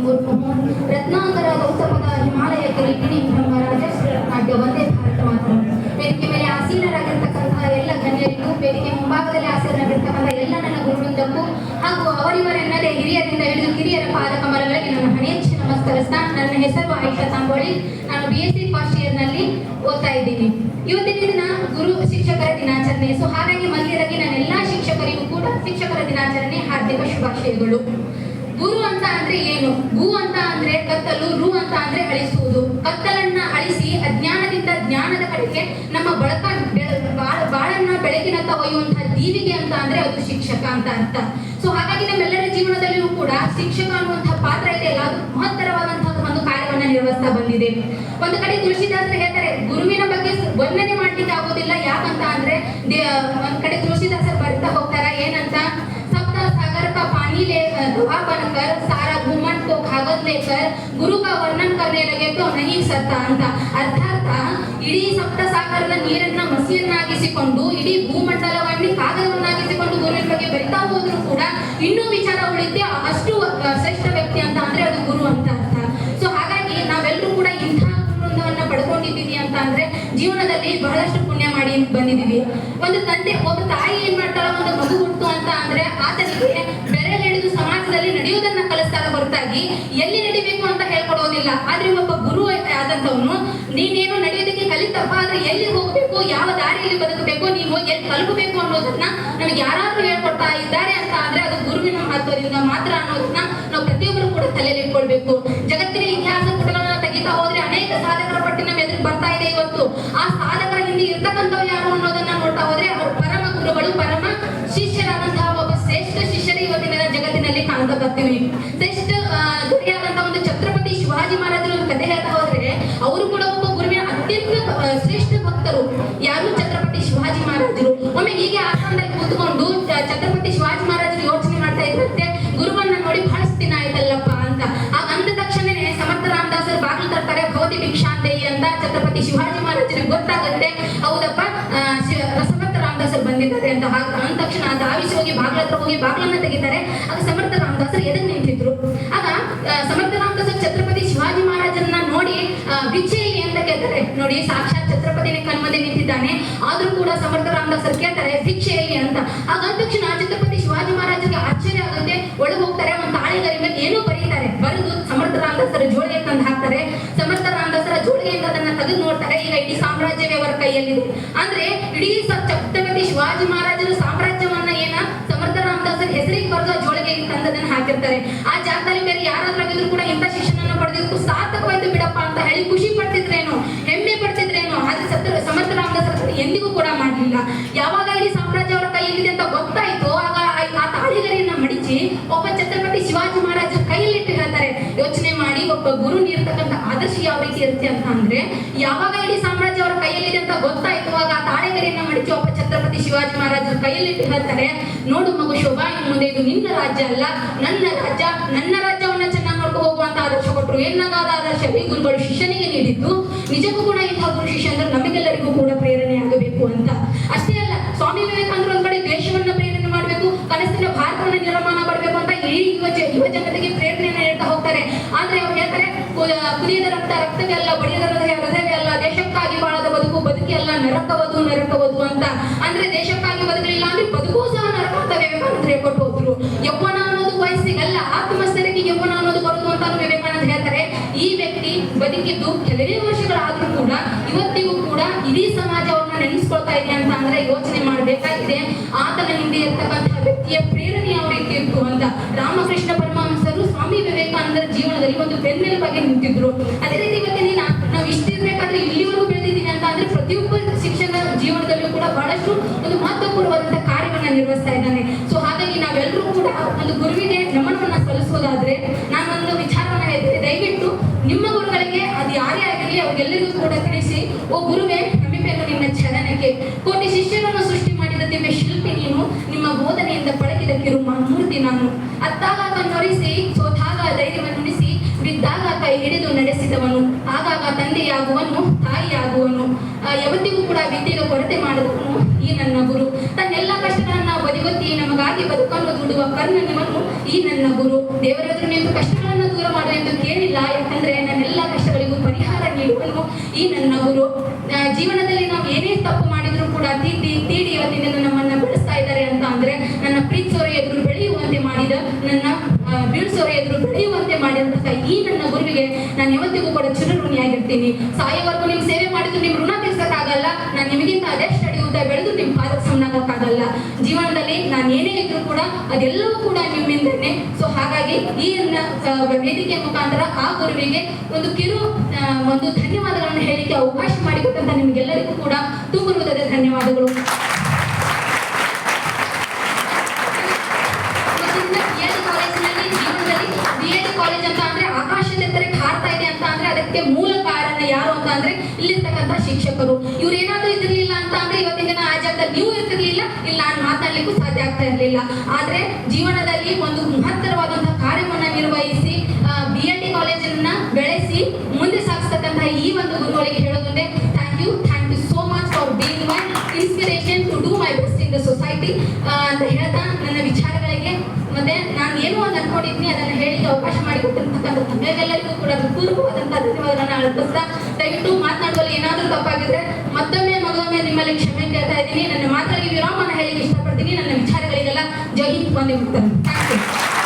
ಮುರ್ಮು ರತ್ನಾಕರ ಗೌತಮದ ಹಿಮಾಲಯ ಕಿರೀಟಿನಿ ಬ್ರಹ್ಮರಾಜ ನಾಟ್ಯ ಒಂದೇ ಭಾರತ ಮಾತ್ರ. ವೇದಿಕೆ ಮೇಲೆ ಆಸೀನರಾಗಿರ್ತಕ್ಕಂತಹ ಎಲ್ಲ ಗಣ್ಯರಿಗೂ, ವೇದಿಕೆ ಮುಂಭಾಗದಲ್ಲಿ ಆಸೀನರಾಗಿರ್ತಕ್ಕಂಥ ಎಲ್ಲ ನನ್ನ ಗುರುವೃಂದಕ್ಕೂ ಹಾಗೂ ಅವರಿವರೆನ್ನದೇ ಹಿರಿಯರಿಂದ ಹಿಡಿದು ಕಿರಿಯರ ಪಾದ ಕಮಲಗಳಿಗೆ ನನ್ನ ಹಣೆಯಚ್ಚಿ ನಮಸ್ಕರಿಸ್ತಾ, ನನ್ನ ಹೆಸರು ಆಯಿಷಾ ತಾಂಬೋಳಿ. ನಾನು BSc ಫಸ್ಟ್ ಇಯರ್ನಲ್ಲಿ ಓದ್ತಾ ಇದ್ದೀನಿ. ಇವತ್ತಿನ ದಿನ ಗುರು ಶಿಕ್ಷಕರ ದಿನಾಚರಣೆ. ಸೊ ಹಾಗಾಗಿ ಮೊದಲನೇದಾಗಿ ನನ್ನ ಎಲ್ಲ ಶಿಕ್ಷಕರಿಗೂ ಕೂಡ ಶಿಕ್ಷಕರ ದಿನಾಚರಣೆ ಹಾರ್ದಿಕ ಶುಭಾಶಯಗಳು. ಗುರು ಅಂತ ಅಂದ್ರೆ ಏನು? ಗು ಅಂತ ಅಂದ್ರೆ ಕತ್ತಲು, ರು ಅಂತ ಅಂದ್ರೆ ಅಳಿಸುವುದು. ಕತ್ತಲನ್ನ ಅಳಿಸಿ ಅಜ್ಞಾನದಿಂದ ಜ್ಞಾನದ ಕಡೆಗೆ ನಮ್ಮ ಬಾಳನ್ನ ಬೆಳಕಿನತ್ತ ಒಯ್ಯುವಂತಹ ದೀವಿಗೆ ಅಂತ ಅಂದ್ರೆ ಅದು ಶಿಕ್ಷಕ ಅಂತ ಅರ್ಥ. ಸೊ ಹಾಗಾಗಿ ನಮ್ಮೆಲ್ಲರ ಜೀವನದಲ್ಲಿಯೂ ಕೂಡ ಶಿಕ್ಷಕ ಅನ್ನುವಂತಹ ಪಾತ್ರ ಇದೆಯಲ್ಲ, ಅದು ಮಹತ್ತರವಾದಂತಹ ಒಂದು ಕಾರ್ಯವನ್ನ ನಿರ್ವಹಿಸ್ತಾ ಬಂದಿದೆ. ಒಂದು ಕಡೆ ತುಳಸಿದಾಸರು ಹೇಳ್ತಾರೆ, ಗುರುವಿನ ಬಗ್ಗೆ ವರ್ಣನೆ ಮಾಡ್ಲಿಕ್ಕೆ ಆಗೋದಿಲ್ಲ. ಯಾಕಂತ ಅಂದ್ರೆ ಒಂದ್ ಕಡೆ ತುಳಸಿದಾಸರು ಬರ್ತಾ ಹೋಗ್ತಾರ ಏನಂತ, सागर का पानी लेकर दुआ बनकर सारा घुमन को कागज लेकर गुरु का वर्णन करने लगे तो नहीं सकता ಅಂತ. ಅರ್ಥಾತ್ ಇಡೀ ಸಪ್ತ ಸಾಗರದ ನೀರನ್ನ ಮಸಿಯನ್ನಾಗಿಸಿಕೊಂಡು ಇಡೀ ಭೂಮಂಡಲವನ್ನೇ ಕಾಗದವನ್ನಾಗಿಸಿಕೊಂಡು ಗುರುವಿನ ಬಗ್ಗೆ ಬರಿತಾ ಹೋದ್ರು ಕೂಡ ಇನ್ನೂ ವಿಚಾರ ಉಳಿತೆ. ಅಷ್ಟು ಶ್ರೇಷ್ಠ ವ್ಯಕ್ತಿ ಅಂತ ಅಂದ್ರೆ ಅದು ಗುರು ಅಂತ ಅರ್ಥ. ಸೊ ಹಾಗಾಗಿ ನಾವೆಲ್ಲರೂ ಕೂಡ ಇಂತಹ ಗುರುವೃಂದವನ್ನ ಪಡ್ಕೊಂಡಿದ್ದೀವಿ ಅಂತ ಅಂದ್ರೆ ಜೀವನದಲ್ಲಿ ಬಹಳಷ್ಟು ಪುಣ್ಯ ಮಾಡಿ ಬಂದಿದ್ದೀವಿ. ಒಂದು ತಂದೆ, ಒಬ್ಬ ತಾಯಿ ಏನ್ ಮಾಡ್ತಾಳ, ಒಂದು ಮಗು ಹುಟ್ಟು ಅಂತ ಅಂದ್ರೆ ಆತನಿಗೆ ಬೆರಳು ಹಿಡಿದು ಸಮಾಜದಲ್ಲಿ ನಡೆಯುವುದನ್ನ ಕಲಿಸ್ತಾರ ಹೊರತಾಗಿ ಎಲ್ಲಿ ನಡಿಬೇಕು ಅಂತ ಹೇಳ್ಕೊಡೋದಿಲ್ಲ. ಆದ್ರೆ ಒಬ್ಬ ಗುರು ಆದಂತವನು ನೀನೇನು ನಡೆಯೋದಕ್ಕೆ ಕಲಿತಪ್ಪ, ಆದ್ರೆ ಎಲ್ಲಿ ಹೋಗ್ಬೇಕು, ಯಾವ ದಾರಿಯಲ್ಲಿ ಬದುಕಬೇಕು, ನೀನು ಎಲ್ಲಿ ತಲುಪಬೇಕು ಅನ್ನೋದನ್ನ ನಮಗೆ ಯಾರಾದ್ರೂ ಹೇಳ್ಕೊಡ್ತಾ ಇದ್ದಾರೆ ಅಂತ ಅಂದ್ರೆ ಅದು ಗುರುವಿನ ಮಹತ್ವದಿಂದ ಮಾತ್ರ ಅನ್ನೋದನ್ನ ನಾವು ಪ್ರತಿಯೊಬ್ಬರು ಕೂಡ ತಲೆಯಲ್ಲಿ ಇಟ್ಕೊಳ್ಬೇಕು. ಜಗತ್ತಿನ ಇತಿಹಾಸ ಪುಟಗಳನ್ನ ತೆಗಿತಾ ಹೋದ್ರೆ ಅನೇಕ ಸಾಧಕರ ಪಟ್ಟಿ ನಮ್ಮ ಎದುರು ಬರ್ತಾ ಇದೆ ಇವತ್ತು. ಆ ಸಾಧಕರ ಹಿಂದೆ ಇರ್ತಕ್ಕಂಥವ್ರು ಯಾರು ಅನ್ನೋದನ್ನ ನೋಡ್ತಾ ಹೋದ್ರೆ ಅವರು ಪರಮ ಗುರುಗಳು, ಪರಮ ಶಿಷ್ಯರಾದಂತಹ ಒಬ್ಬ ಶ್ರೇಷ್ಠ ಶಿಷ್ಯರು ಇವತ್ತಿನ ಜಗತ್ತಿನಲ್ಲಿ ಕಾಣ್ತಾ ಬರ್ತೀವಿ. ಶ್ರೇಷ್ಠ ದೊರೆಯಾದಂತಹ ಒಂದು ಛತ್ರಪತಿ ಶಿವಾಜಿ ಮಹಾರಾಜರು ಒಂದು ಕಥೆ ಹೇಳ್ತಾ ಹೋದ್ರೆ ಅವರು ಕೂಡ ಒಬ್ಬ ಗುರುವಿನ ಅತ್ಯಂತ ಶ್ರೇಷ್ಠ ಭಕ್ತರು. ಯಾರು? ಛತ್ರಪತಿ ಶಿವಾಜಿ ಮಹಾರಾಜರು. ಒಮ್ಮೆ ಹೀಗೆ ಆಸನದಲ್ಲಿ ಕೂತ್ಕೊಂಡು ಛತ್ರಪತಿ ಶಿವಾಜಿ ಮಹಾರಾಜರು ಯೋಚನೆ ಮಾಡ್ತಾ ಇದ್ರಂತೆ, ಗುರುವನ್ನ ನೋಡಿ ಬಹಳಷ್ಟು ದಿನ ಆಯ್ತಲ್ಲಪ್ಪ ಅಂತ. ಅಂದ ತಕ್ಷಣನೇ ಸಮರ್ಥ ರಾಮದಾಸರು ಬಾಗಿಲು ತರ್ತಾರೆ, ಭವತಿ ಭಿಕ್ಷಾಂದೇಯಿ ಅಂತ. ಛತ್ರಪತಿ ಶಿವಾಜಿ ಮಹಾರಾಜರಿಗೆ ಗೊತ್ತಾಗುತ್ತೆ, ಹೌದಪ್ಪ ಸಮರ್ಥ ರಾಮದಾಸರು ಬಂದಿದ್ದಾರೆ ಅಂತ. ಅಂದ ತಕ್ಷಣ ಧಾವಿಸಿ ಹೋಗಿ ಬಾಗಿಲ ಹತ್ರ ಹೋಗಿ ಬಾಗಿಲನ್ನ ತೆಗಿತಾರೆ. ಆಗ ಸಮರ್ಥ ರಾಮದಾಸರು ಎದುರು ನಿಂತಿದ್ರು. ಆಗ ಸಮರ್ಥ ರಾಮದಾಸರು ಛತ್ರಪತಿ ಶಿವಾಜಿ ಮಹಾರಾಜರನ್ನ ನೋಡಿ ಭಿಕ್ಷೆ ಇಲ್ಲಿ ಅಂತ ಕೇಳ್ತಾರೆ. ನೋಡಿ, ಸಾಕ್ಷಾತ್ ಛತ್ರಪತಿನೇ ಕಣ್ಮದೆ ನಿಂತಿದ್ದಾನೆ, ಆದ್ರೂ ಕೂಡ ಸಮರ್ಥ ರಾಮದಾಸರು ಕೇಳ್ತಾರೆ ಭಿಕ್ಷೆ ಇಲ್ಲಿ ಅಂತ. ಆಗ ಅಂದ ತಕ್ಷಣ ಛತ್ರಪತಿ ಶಿವಾಜಿ ಮಹಾರಾಜರಿಗೆ ಆಶ್ಚರ್ಯ ಆಗುತ್ತೆ. ಒಳಗೆ ಹೋಗ್ತಾರೆ, ಒಂದು ತಾಳಿಗರಿ ಮೇಲೆ ಏನೋ ಬರೀತಾರೆ. ಬರೆದು ಸಮರ್ಥ ರಾಮದಾಸರ ಜೋಳಿಗೆ ತಂದು ಹಾಕ್ತಾರೆ. ಸಮರ್ಥ ರಾಮದಾಸರ ಜೋಳಿಗೆಯಿಂದ ಅದನ್ನ ತೆಗೆದು ನೋಡ್ತಾರೆ. ಈಗ ಇಡೀ ಸಾಮ್ರಾಜ್ಯವೇ ಅವರ ಕೈಯಲ್ಲಿದೆ. ಅಂದ್ರೆ ಇಡೀ ಛತ್ರಪತಿ ಶಿವಾಜಿ ಮಹಾರಾಜರು ಸಾಮ್ರಾಜ್ಯವನ್ನ ಸಮರ್ಥ ರಾಮದಾಸರ ಹೆಸರಿಗೆ ಬರೆದು ಆ ಜೋಳಿಗೆಗೆ ತಂದದನ್ನ ಹಾಕಿರ್ತಾರೆ. ಆ ಜಾಗದಲ್ಲಿ ಬೇರೆ ಯಾರಾದ್ರೂ ಆಗಿದ್ರು ಕೂಡ ಇಂಥ ಶಿಕ್ಷಣನ ಪಡೆದಿದ್ದು ಸಾರ್ಥಕವಾಯ್ತು ಬಿಡಪ್ಪ ಅಂತ ಹೇಳಿ ಖುಷಿ ಪಡ್ತಿದ್ರೇನೋ, ಹೆಮ್ಮೆ ಪಡ್ತಿದ್ರೇನೋ. ಆದ್ರೆ ಸಮರ್ಥ ರಾಮದಾಸರ ಎಂದಿಗೂ ಕೂಡ ಮಾಡಲಿಲ್ಲ. ಯಾವಾಗ ಇಡೀ ಸಾಮ್ರಾಜ್ಯ ಅವರ ಕೈಯಲ್ಲಿದೆ ಅಂತ ಗೊತ್ತಾಯ್ತು, ಆಗ ಆ ತಾಳಿಗರಿಯನ್ನ ಮಡಿಚಿ ಒಬ್ಬ ಛತ್ರಪತಿ ಶಿವಾಜಿ ಮಹಾರಾಜ ಕೈಯಲ್ಲಿಟ್ಟು ಹೇಳ್ತಾರೆ, ಯೋಚನೆ ಮಾಡಿ ಒಬ್ಬ ಗುರು ನೀಡ್ತಕ್ಕಂಥ ಆದರ್ಶ ಯಾವ ರೀತಿ ಇರುತ್ತೆ ಅಂತ ಅಂದ್ರೆ, ಯಾವಾಗ ಇಡೀ ಸಾಮ್ರಾಜ್ಯ ಅವರ ಕೈಯಲ್ಲಿದೆ ಅಂತ ಗೊತ್ತಾಯ್ತು, ಆಗ ಆ ತಾಳಿಗರಿಯನ್ನ ಮಡಿಚಿ ಒಬ್ಬ ಛತ್ರಪತಿ ಶಿವಾಜಿ ಮಹಾರಾಜರ ಕೈಯಲ್ಲಿಟ್ಟು ಹೇಳ್ತಾರೆ, ನೋಡು ಮಗು ಶೋಭಾ, ಇನ್ನು ಮುಂದೆ ಇದು ನಿನ್ನ ರಾಜ್ಯ ಅಲ್ಲ, ನನ್ನ ರಾಜ್ಯ. ನನ್ನ ರಾಜ್ಯವನ್ನ ಚೆನ್ನಾಗಿ ನೋಡ್ಕೊ ಹೋಗುವಂತ ಆದರ್ಶ ಕೊಟ್ಟರು. ಏನಾಗಾದ ಆದರ್ಶವೇ ಗುರುಗಳು ಶಿಷ್ಯನಿಗೆ ನೀಡಿದ್ದು. ನಿಜಕ್ಕೂ ಕೂಡ ಇಂತಹ ಗುರು ಶಿಷ್ಯ ಅಂದ್ರೆ ನಮಗೆಲ್ಲರಿಗೂ ಕೂಡ ಪ್ರೇರಣೆ ಆಗಬೇಕು ಅಂತ. ಅಷ್ಟೇ ಅಲ್ಲ, ಸ್ವಾಮಿ ವಿವೇಕಾನಂದರು ಒಂದ್ ಕಡೆ ದೇಶವನ್ನ ಪ್ರೇರಣೆ ಮಾಡಬೇಕು, ಕನಸಿನ ಭಾರತವನ್ನ ನಿರ್ಮಾಣ ಮಾಡಬೇಕು ಅಂತ ಇಡೀ ಯುವ ಜನತೆಗೆ ಪ್ರೇರಣೆಯನ್ನು ನೀಡ್ತಾ ಹೋಗ್ತಾರೆ. ಆದ್ರೆ ಅವ್ರು ಹೇಳ್ತಾರೆ, ಕುದಿಯದ ರಕ್ತವೇ ಅಲ್ಲ, ಬಡಿಯದ ಹೃದಯವೇ ಅಲ್ಲ, ದೇಶಕ್ಕಾಗಿ ಬಾಳದ ಬದುಕಿ ಅಲ್ಲ, ನರಕವದು ಅಂತ. ಅಂದ್ರೆ ದೇಶಕ್ಕಾಗಿ ಬದುಕಲಿಲ್ಲ ಅಂದ್ರೆ ಬದುಕು ಸಹ ನರಕ ಅಂತ ವಿವೇಕಾನಂದರು ಹೇಳ್ಕೊಟ್ಟು ಹೋದ್ರು. ಯೌವನ ಅನ್ನೋದು ವಯಸ್ಸಿಗಲ್ಲ, ಆತ್ಮಸ್ಥೈರ್ಯಕ್ಕೆ ಯೌವನ ಅನ್ನೋದು ಬರುದು ಅಂತ ವಿವೇಕಾನಂದ ಹೇಳ್ತಾರೆ. ಈ ವ್ಯಕ್ತಿ ಬದುಕಿದ್ದು ಕೆಲವೇ ವರ್ಷಗಳಾದ್ರೂ ಕೂಡ ಇವತ್ತಿಗೂ ಕೂಡ ಇಡೀ ಸಮಾಜ ಅವ್ರನ್ನ ನೆನೆಸ್ಕೊಳ್ತಾ ಇದೆ ಅಂತ ಅಂದ್ರೆ ಯೋಚನೆ ಮಾಡಬೇಕಾಗಿದೆ. ಆತನ ಹಿಂದೆ ಇರ್ತಕ್ಕಂತಹ ವ್ಯಕ್ತಿಯ ಪ್ರೇರಣೆ ಯಾವ ರೀತಿ ಇತ್ತು ಅಂತ. ರಾಮಕೃಷ್ಣ ಪರಮಹಂಸರು ಸ್ವಾಮಿ ವಿವೇಕಾನಂದರ ಜೀವನದಲ್ಲಿ ಒಂದು ಬೆನ್ನೆಲುಬಾಗಿ ನಿಂತಿದ್ರು. ಅದೇ ರೀತಿ ಇವತ್ತಿನ ನಾವು ಇಷ್ಟಿರ್ಬೇಕಾದ್ರೆ ಇಲ್ಲಿವರೆಗೂ ಬೆಳೆದಿದ್ದೀವಿ ಅಂತ ಅಂದ್ರೆ ಪ್ರತಿಯೊಬ್ಬ ಶಿಕ್ಷಕ ಜೀವನದಲ್ಲೂ ಕೂಡ ಬಹಳಷ್ಟು ಒಂದು ಮಹತ್ವಪೂರ್ಣವಾದಂತಹ ಕಾರ್ಯವನ್ನ ನಿರ್ವಹಿಸ್ತಾ ಇದ್ದಾನೆ. ಸೊ ಹಾಗಾಗಿ ನಾವೆಲ್ಲರೂ ಕೂಡ ಒಂದು ಗುರುವಿಗೆ ನಮನವನ್ನ ಸಲ್ಲಿಸೋದಾದ್ರೆ ನಾನೊಂದು ವಿಚಾರವನ್ನ ಹೇಳ್ತೀನಿ, ದಯವಿಟ್ಟು ನಿಮ್ಮ ಗುರುಗಳಿಗೆ ಅದು ಯಾರೇ ಆಗಿರಲಿ ಅವ್ರಿಗೆಲ್ಲರಿಗೂ ಕೂಡ ತಿಳಿಸಿ, ಓ ಗುರುವೇ, ನಮಿಬೇಕು ನಿನ್ನ ಚಲನಕ್ಕೆ. ಕೋಟಿ ಶಿಷ್ಯರನ್ನು ಸೃಷ್ಟಿ ಮಾಡಿದ ದಿವ್ಯ ಶಿಲ್ಪಿ ನೀನು, ನಿಮ್ಮ ಬೋಧನೆಯಿಂದ ಪಳಗಿದ ಕಿರುಮೂರ್ತಿ ನಾನು. ಅತ್ತಾಗ ಕಣ್ಣೊರಿಸಿ, ಸೋತಾಗ ಧೈರ್ಯವನ್ನುಣಿಸಿ, ಬಿದ್ದಾಗ ಕೈ ಹಿಡಿದು ನಡೆಸಿದವನು, ಆಗಾಗ ತಂದೆಯಾಗುವನು, ತಾಯಿಯಾಗುವನು, ಯಾವತ್ತಿಗೂ ಕೂಡ ವಿದ್ಯೆಗೆ ಕೊರತೆ ಮಾಡಿದವನು, ಈ ಈ ನನ್ನ ಗುರು. ತನ್ನೆಲ್ಲ ಕಷ್ಟಗಳನ್ನ ಬದಿಗೊತ್ತಿ ನಮಗಾಗಿ ಬದುಕನ್ನು ದುಡುವ ಕರ್ಣ ನಿಮ್ಮನ್ನು ಈ ನನ್ನ ಗುರು. ದೇವರೆದುರು ನಿಂತು ಕಷ್ಟಗಳನ್ನ ದೂರ ಮಾಡು ಎಂದು ಕೇಳಿಲ್ಲ, ಯಾಕಂದ್ರೆ ನನ್ನೆಲ್ಲ ಕಷ್ಟಗಳಿಗೂ ಪರಿಹಾರ ನೀಡುವನು ಈ ನನ್ನ ಗುರು. ಜೀವನದಲ್ಲಿ ನಾವು ಏನೇ ತಪ್ಪು ಮಾಡಿದ್ರು ಕೂಡ ತೀಡಿ ಇವತ್ತಿನ ನಮ್ಮನ್ನ ಬೆಳೆಸ್ತಾ ಇದ್ದಾರೆ ಅಂತ ಅಂದ್ರೆ ನನ್ನ ಪ್ರೀತಿಸೋರ ಎದುರು ಬೆಳೆಯುವಂತೆ ಮಾಡಿದ, ನನ್ನ ಬೀಳ್ಸೋರ ಎದುರು ಬೆಳೆಯುವಂತೆ ಮಾಡಿದಂತಹ ಈ ನನ್ನ ಗುರುವಿಗೆ ನಾನು ಯಾವತ್ತಿಗೂ ಕೂಡ ಚಿರಋಣಿಯಾಗಿರ್ತೀನಿ. ಸಾಯೋವರೆಗೂ ನಿಮ್ ಸೇವೆ ಮಾಡಿದ್ರು ನಿಮ್ ಋಣ ತೀರ್ಸಕ್ಕಾಗಲ್ಲ. ನಾನು ನಿಮಗಿಂತ ಅದೆಷ್ಟು ಅಡಿ ಉದ್ದ ಬೆಳೆದು ನಿಮ್ ಪಾದಕ್ಕೆ ಸಮನಾಗಕ್ಕಾಗಲ್ಲ. ಜೀವನದಲ್ಲಿ ನಾನು ಏನೇ ಇದ್ರು ಕೂಡ ಅದೆಲ್ಲವೂ ಕೂಡ ನಿಮ್ಮಿಂದನೇ. ಸೊ ಹಾಗಾಗಿ ಈ ವೇದಿಕೆ ಮುಖಾಂತರ ಆ ಗುರುವಿಗೆ ಒಂದು ಧನ್ಯವಾದಗಳನ್ನು ಹೇಳಿಕೆ ಅವಕಾಶ ಮಾಡಿಕೊಟ್ಟಂತ ನಿಮ್ಗೆಲ್ಲರಿಗೂ ಕೂಡ ತುಂಬ ಹೃದಯದ ಧನ್ಯವಾದಗಳು. ಕಾಲೇಜ್ ಅಂತ ಅಂದ್ರೆ ಆಕಾಶದ ಎತ್ತರಕ್ಕೆ ಹಾರ್ತಾ ಇದೆ ಅಂತ ಅಂದ್ರೆ ಅದಕ್ಕೆ ಮೂಲ ಕಾರಣ ಯಾರು ಅಂತ ಅಂದ್ರೆ ಇಲ್ಲಿರ್ತಕ್ಕಂಥ ಶಿಕ್ಷಕರು. ಇವ್ರು ಏನಾದ್ರೂ ಇದಿರ್ಲಿಲ್ಲ ಅಂತ ಅಂದ್ರೆ ಇವತ್ತಿನ ಆ ಜಾಗದಲ್ಲಿ ನೀವು ಇರ್ತಿರ್ಲಿಲ್ಲ, ಇಲ್ಲಿ ನಾನು ಮಾತಾಡ್ಲಿಕ್ಕೂ ಸಾಧ್ಯ ಆಗ್ತಾ ಇರ್ಲಿಲ್ಲ. ಆದ್ರೆ ಜೀವನದಲ್ಲಿ ಒಂದು ಮಹತ್ತರವಾದಂತಹ ಕಾರ್ಯವನ್ನ ನಿರ್ವಹಿಸಿ BLT ಕಾಲೇಜನ್ನ ಬೆಳೆಸಿ ಮುಂದೆ ಸಾಗಿಸ್ತಕ್ಕಂಥ ಈ ಒಂದು ಗುರುಗಳಿಗೆ ಹೇಳೋದಂದ್ರೆ thank you so much for being my inspiration to do my best in the society ಅಂತ ಹೇಳ್ತಾ ನನ್ನ ವಿಚಾರಗಳಿಗೆ ಮತ್ತೆ ನಾನು ಏನೋ ಒಂದು ಅನ್ಕೊಂಡಿದ್ದೀನಿ ಅದನ್ನು ಹೇಳಿಕ್ಕೆ ಅವಕಾಶ ಮಾಡಿಕೊಟ್ಟಿರ್ತಕ್ಕಂಥ ತಮ್ಮೆಲ್ಲರಿಗೂ ಕೂಡ ಪೂರ್ವವಾದಂತಹ ಧನ್ಯವಾದಗಳನ್ನ ಅರ್ಪಿಸ್ತಾ, ದಯವಿಟ್ಟು ಮಾತನಾಡುವಲ್ಲಿ ಏನಾದರೂ ತಪ್ಪಾಗಿದ್ರೆ ಮತ್ತೊಮ್ಮೆ ನಿಮ್ಮಲ್ಲಿ ಕ್ಷಮೆ ಕೇಳ್ತಾ ಇದ್ದೀನಿ. ನನ್ನ ಮಾತುಗಳಿಗೆ ವಿರಾಮನ ಹೇಳಿಕ್ಕೆ ಇಷ್ಟಪಡ್ತೀನಿ. ನನ್ನ ವಿಚಾರಗಳಿಗೆಲ್ಲ ಜೈ ಹಿಂದ್, ವಂದೇ ಮಾತರಂ. Thank you.